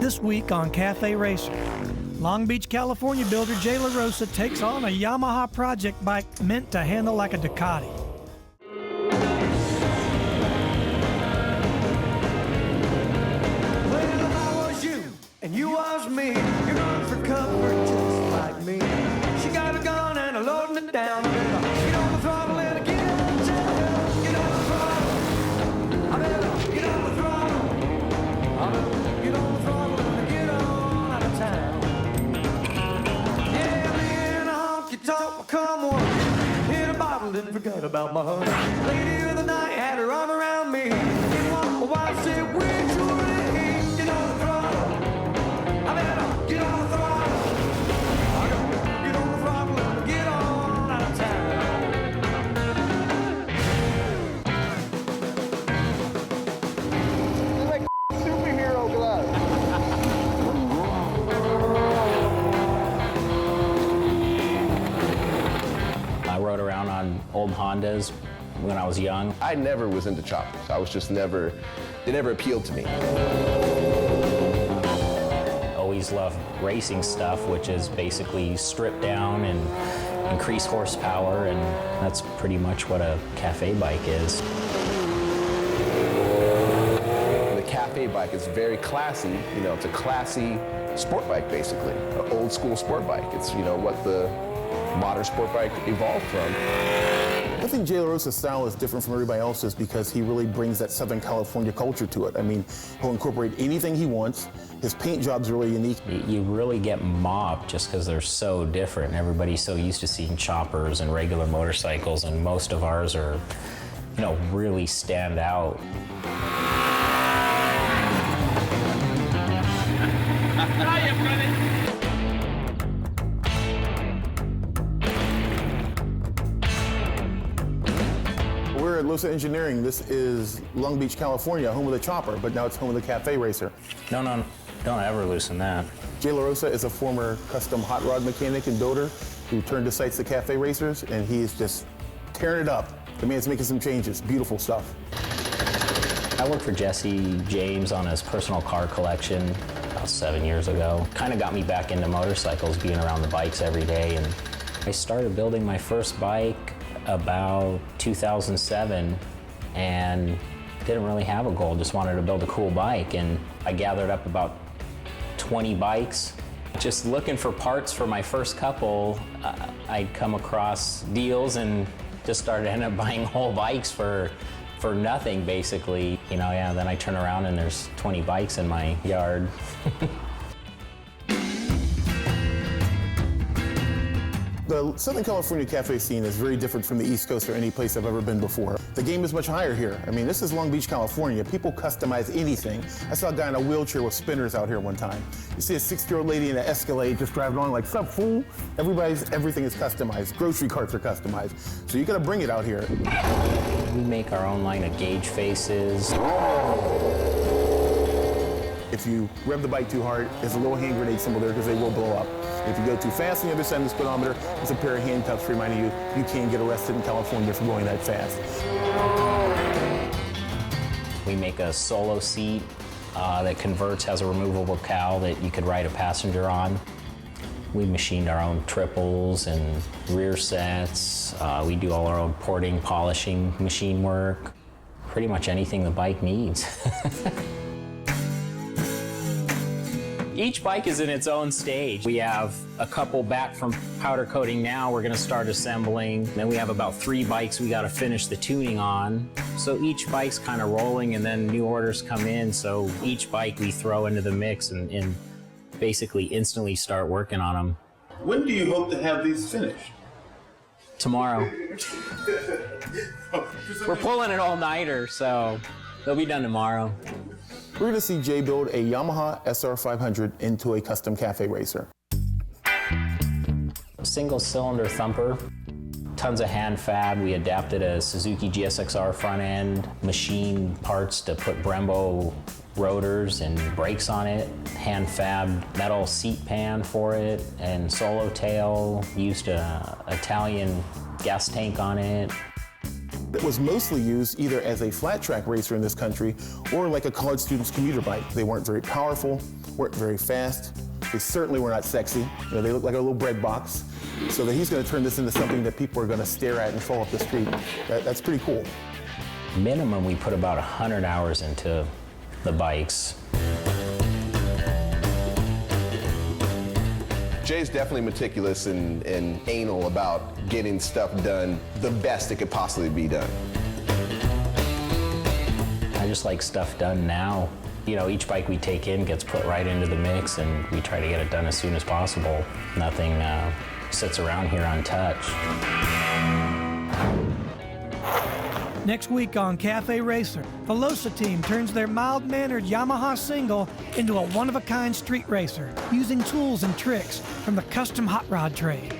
this week on Cafe Racer. Long Beach, California builder Jay Lossa takes on a Yamaha project bike meant to handle like a Ducati. Well, if I was you and you was me, you're going for comfort just like me. She got a gun and a loading it down. Get on the throttle and get on the throttle. Get on the throttle. I better get on the throttle. I better get on the throttle and get on out of town. Yeah, me and a honky tonk come on. Hit a bottle and forgot about my honey. Lady of the night had her arm around me. Didn't want my wife said, "Where'd you leave?" Get on the throttle. I better get on the throttle. I gotta get on the throttle and get on out of town. It's like superhero glove. I rode around on old Hondas when I was young. I never was into choppers. I was just never, they never appealed to me. Always loved racing stuff, which is basically stripped down and increase horsepower, and that's pretty much what a cafe bike is. The cafe bike is very classy. You know, it's a classy sport bike, basically, an old school sport bike. It's, you know, what the modern sport bike evolved from. I think Jay Lossa's style is different from everybody else's because he really brings that Southern California culture to it. I mean, he'll incorporate anything he wants. His paint job's really unique. You really get mobbed just because they're so different. Everybody's so used to seeing choppers and regular motorcycles, and most of ours are, you know, really stand out. We're at Lossa Engineering. This is Long Beach, California, home of the chopper, but now it's home of the cafe racer. No, don't ever loosen that. Jay Lossa is a former custom hot rod mechanic and builder who turned to sites the cafe racers, and he is just tearing it up. The man's making some changes. Beautiful stuff. I worked for Jesse James on his personal car collection about 7 years ago. Kind of got me back into motorcycles, being around the bikes every day. And I started building my first bike about 2007 and didn't really have a goal, just wanted to build a cool bike. And I gathered up about 20 bikes. Just looking for parts for my first couple, I'd come across deals and just started ending up buying whole bikes for nothing, basically. You know, yeah, then I turn around and there's 20 bikes in my yard. The Southern California cafe scene is very different from the East Coast or any place I've ever been before. The game is much higher here. I mean, this is Long Beach, California. People customize anything. I saw a guy in a wheelchair with spinners out here one time. You see a 60-year-old lady in an Escalade just driving along like, "Sup, fool?" Everything is customized. Grocery carts are customized. So you gotta bring it out here. We make our own line of gauge faces. If you rev the bike too hard, there's a little hand grenade symbol there because they will blow up. If you go too fast on the other side of the speedometer, there's a pair of handcuffs reminding you you can't get arrested in California for going that fast. We make a solo seat that converts, has a removable cowl that you could ride a passenger on. We machined our own triples and rear sets. We do all our own porting, polishing, machine work. Pretty much anything the bike needs. Each bike is in its own stage. We have a couple back from powder coating now. We're gonna start assembling. Then we have about 3 bikes we gotta finish the tuning on. So each bike's kind of rolling and then new orders come in. So each bike we throw into the mix and basically instantly start working on them. When do you hope to have these finished? Tomorrow. We're pulling an all-nighter, so they'll be done tomorrow. We're gonna see Jay build a Yamaha SR500 into a custom cafe racer. Single cylinder thumper, tons of hand fab. We adapted a Suzuki GSXR front end, machine parts to put Brembo rotors and brakes on it, hand fabbed metal seat pan for it, and solo tail, used a Italian gas tank on it. that was mostly used either as a flat track racer in this country or like a college student's commuter bike. They weren't very powerful, weren't very fast. They certainly were not sexy. You know, they look like a little bread box. So that he's going to turn this into something that people are going to stare at and fall up the street. That's pretty cool. Minimum, we put about 100 hours into the bikes. Jay's definitely meticulous and anal about getting stuff done the best it could possibly be done. I just like stuff done now. You know, each bike we take in gets put right into the mix, and we try to get it done as soon as possible. Nothing sits around here untouched. Next week on Cafe Racer, the Lossa team turns their mild-mannered Yamaha single into a one-of-a-kind street racer, using tools and tricks from the custom hot rod trade.